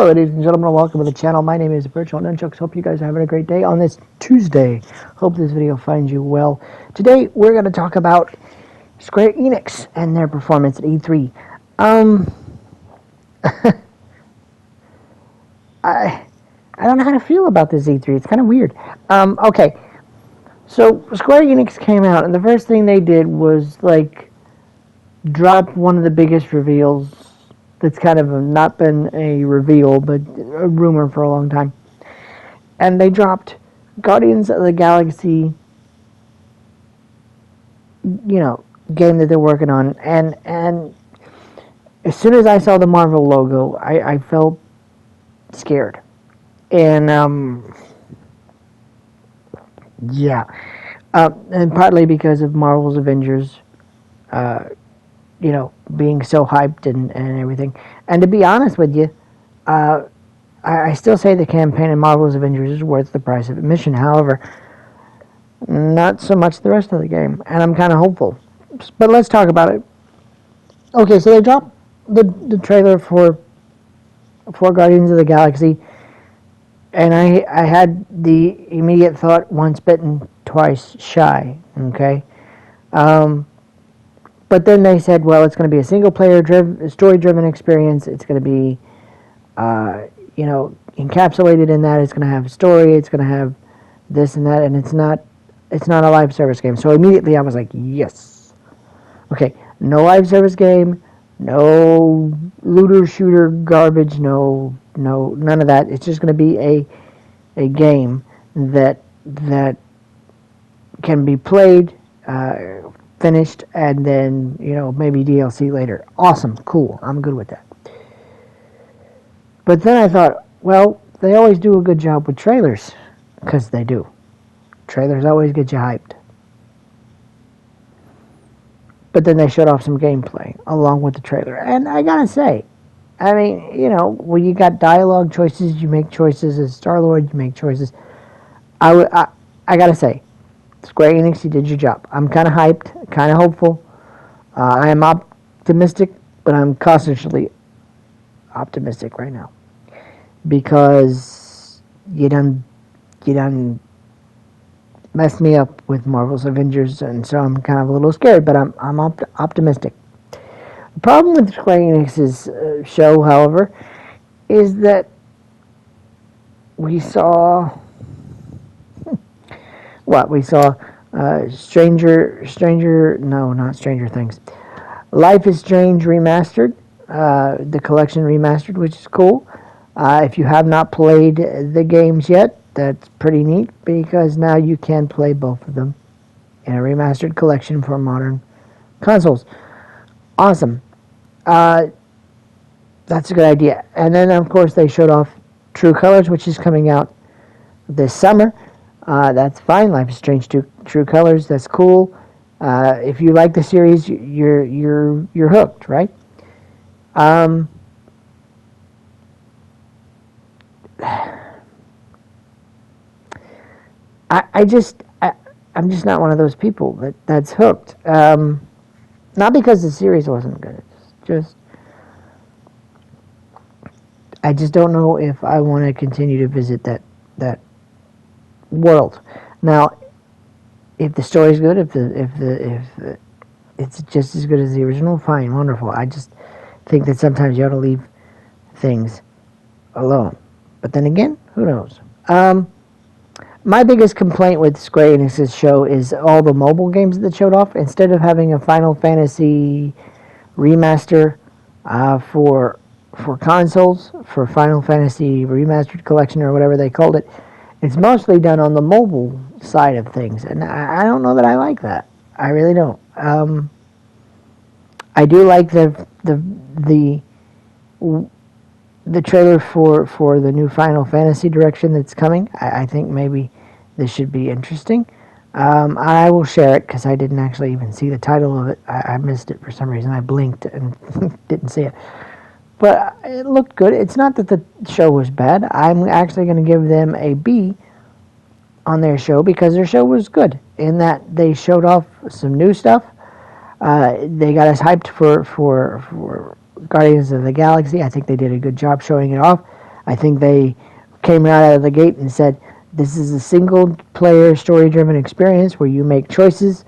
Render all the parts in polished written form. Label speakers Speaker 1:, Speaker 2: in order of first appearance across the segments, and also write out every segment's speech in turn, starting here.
Speaker 1: Hello, ladies and gentlemen, welcome to the channel. My name is Virtual Nunchucks. Hope you guys are having a great day on this Tuesday. Hope this video finds you well. Today, we're going to talk about Square Enix and their performance at E3. I don't know how to feel about this E3. It's kind of weird. Okay, so Square Enix came out, and the first thing they did was, drop one of the biggest reveals that's kind of not been a reveal, but a rumor for a long time. And they dropped Guardians of the Galaxy, game that they're working on. And as soon as I saw the Marvel logo, I felt scared. And, and partly because of Marvel's Avengers, being so hyped and everything. And to be honest with you, I still say the campaign in Marvel's Avengers is worth the price of admission. However, not so much the rest of the game. And I'm kind of hopeful. But let's talk about it. Okay, so they dropped the trailer for Guardians of the Galaxy. And I had the immediate thought, once bitten, twice shy. Okay? But then they said, well, it's going to be a single-player, story-driven experience. It's going to be, encapsulated in that. It's going to have a story. It's going to have this and that, and it's not a live service game. So immediately I was like, yes. Okay, no live service game, no looter-shooter garbage, no, none of that. It's just going to be a game that can be played, finished, and then maybe DLC later. Awesome, cool, I'm good with that. But then I thought, well, they always do a good job with trailers, because they do. Trailers always get you hyped. But then they showed off some gameplay along with the trailer, and I gotta say, I mean, when you got dialogue choices, you make choices. As Star-Lord, you make choices. I gotta say, Square Enix, you did your job. I'm kind of hyped, kind of hopeful. I am optimistic, but I'm cautiously optimistic right now. Because you done messed me up with Marvel's Avengers, and so I'm kind of a little scared, but I'm optimistic. The problem with Square Enix's show, however, is that we saw... What we saw, Stranger Things. Life is Strange remastered, the collection remastered, which is cool. If you have not played the games yet, that's pretty neat, because now you can play both of them in a remastered collection for modern consoles. Awesome. That's a good idea. And then, of course, they showed off True Colors, which is coming out this summer. That's fine. Life is Strange True Colors. That's cool. If you like the series, you're hooked, right? I'm just not one of those people that's hooked. Not because the series wasn't good. It's just I just don't know if I want to continue to visit that world. Now, if the story's good, if it's just as good as the original, fine, wonderful. I just think that sometimes you ought to leave things alone. But then again, who knows? My biggest complaint with Square Enix's show is all the mobile games that showed off. Instead of having a Final Fantasy remaster for consoles, for Final Fantasy Remastered Collection or whatever they called it, it's mostly done on the mobile side of things, and I don't know that I like that. I really don't. I do like the trailer for the new Final Fantasy direction that's coming. I think maybe this should be interesting. I will share it because I didn't actually even see the title of it. I missed it for some reason. I blinked and didn't see it. But it looked good. It's not that the show was bad. I'm actually going to give them a B on their show because their show was good in that they showed off some new stuff. They got us hyped for Guardians of the Galaxy. I think they did a good job showing it off. I think they came right out of the gate and said, this is a single player story driven experience where you make choices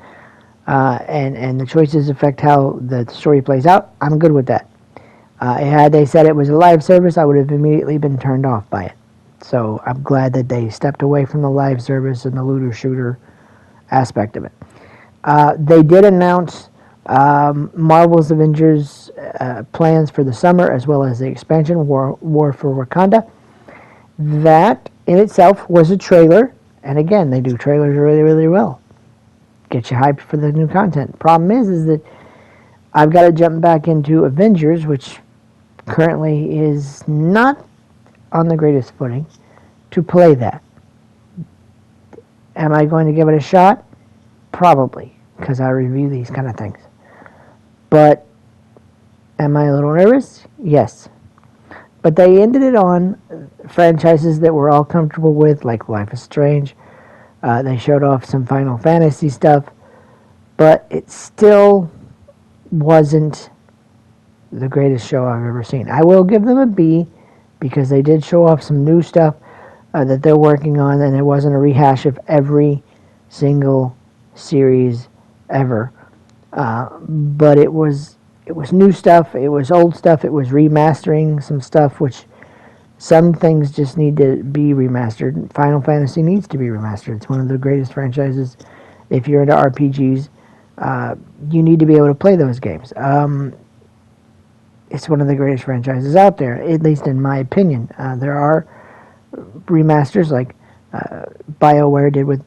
Speaker 1: and the choices affect how the story plays out. I'm good with that. Had they said it was a live service, I would have immediately been turned off by it. So I'm glad that they stepped away from the live service and the looter shooter aspect of it. They did announce Marvel's Avengers plans for the summer, as well as the expansion War for Wakanda. That in itself was a trailer, and again, they do trailers really, really well. Get you hyped for the new content. Problem is that I've got to jump back into Avengers, which currently is not on the greatest footing, to play that. Am I going to give it a shot? Probably, because I review these kind of things. But am I a little nervous? Yes. But they ended it on franchises that we're all comfortable with, like Life is Strange. They showed off some Final Fantasy stuff, but it still wasn't the greatest show I've ever seen. I will give them a B because they did show off some new stuff that they're working on, and it wasn't a rehash of every single series ever. But it was new stuff, it was old stuff, it was remastering some stuff, which some things just need to be remastered. Final Fantasy needs to be remastered. It's one of the greatest franchises. If you're into RPGs, you need to be able to play those games. It's one of the greatest franchises out there, at least in my opinion. There are remasters like BioWare did with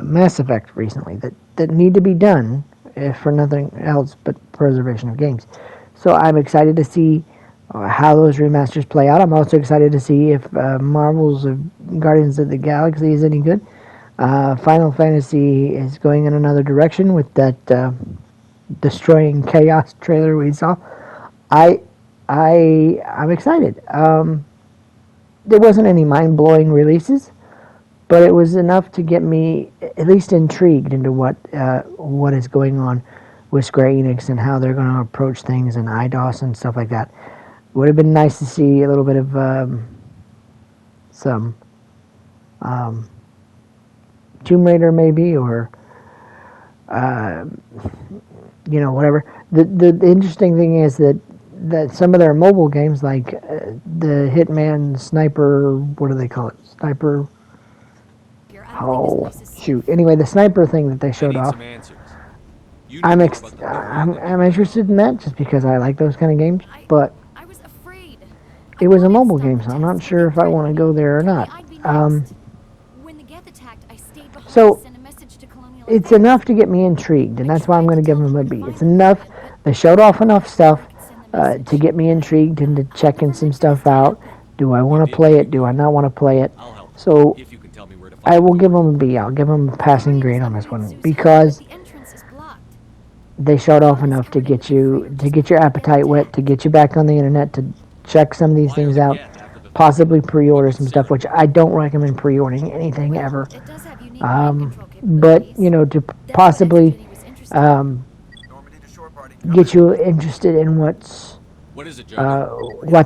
Speaker 1: Mass Effect recently that need to be done, if for nothing else but preservation of games. So I'm excited to see how those remasters play out. I'm also excited to see if Marvel's Guardians of the Galaxy is any good. Final Fantasy is going in another direction with that Destroying Chaos trailer we saw. I'm excited. There wasn't any mind-blowing releases, but it was enough to get me at least intrigued into what is going on with Square Enix and how they're going to approach things and IDOS and stuff like that. It would have been nice to see a little bit of some Tomb Raider maybe, or whatever. The interesting thing is that some of their mobile games, like the Hitman Sniper, what do they call it? Sniper. Oh shoot! Anyway, the sniper thing that they showed off. I'm interested in that just because I like those kind of games, but it was a mobile game, so I'm not sure if I want to go there or not. So it's enough to get me intrigued, and that's why I'm going to give them a B. It's enough. They showed off enough stuff to get me intrigued into checking some stuff out. Do I want to play it? Do I not want to play it? So I will give them a B. I'll give them a passing grade on this one because they showed off enough to get your appetite whet, to get you back on the internet, to check some of these things out, possibly pre-order some stuff, which I don't recommend pre-ordering anything ever. But to possibly get you interested in what's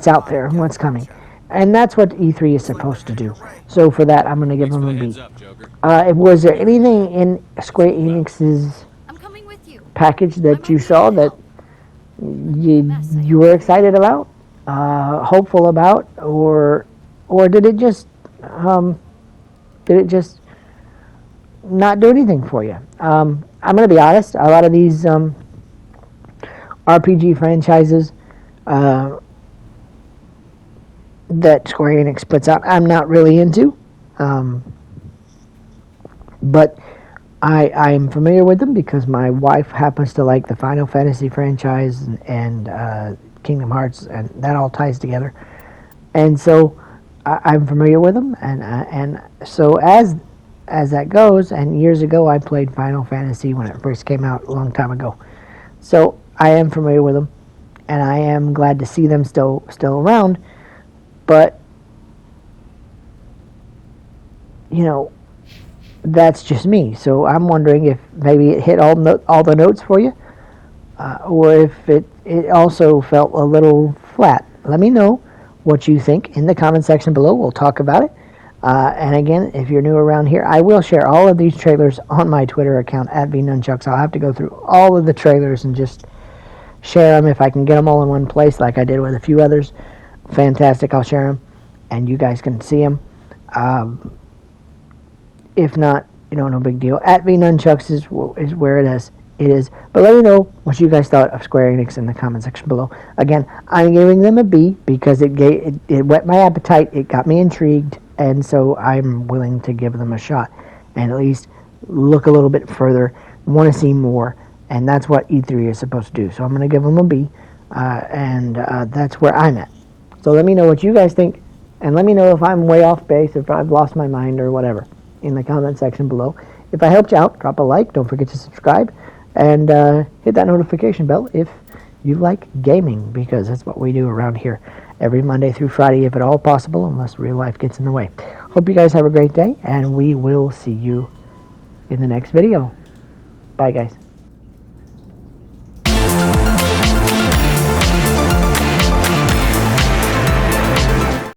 Speaker 1: out there and what's coming. And that's what E3 is supposed to do. So for that, I'm going to give them a B. Was there anything in Square Enix's package that you saw that you were excited about, hopeful about, or did it just not do anything for you? I'm going to be honest. A lot of these RPG franchises that Square Enix puts out, I'm not really into. But I'm familiar with them because my wife happens to like the Final Fantasy franchise and Kingdom Hearts, and that all ties together. And so I'm familiar with them, and so as that goes, and years ago I played Final Fantasy when it first came out a long time ago. So I am familiar with them, and I am glad to see them still around. But that's just me. So I'm wondering if maybe it hit all the notes for you, or if it also felt a little flat. Let me know what you think in the comment section below. We'll talk about it. And again, if you're new around here, I will share all of these trailers on my Twitter account at VNunchucks. I'll have to go through all of the trailers and just share them if I can get them all in one place, like I did with a few others. Fantastic, I'll share them, and you guys can see them. If not, no big deal. At VNunchucks is where it is. But let me know what you guys thought of Square Enix in the comment section below. Again, I'm giving them a B because it whet my appetite. It got me intrigued, and so I'm willing to give them a shot and at least look a little bit further, want to see more, and that's what E3 is supposed to do. So I'm going to give them a B, and that's where I'm at. So let me know what you guys think, and let me know if I'm way off base, if I've lost my mind or whatever in the comment section below. If I helped you out, drop a like. Don't forget to subscribe. And hit that notification bell if you like gaming, because that's what we do around here every Monday through Friday, if at all possible, unless real life gets in the way. Hope you guys have a great day, and we will see you in the next video. Bye, guys.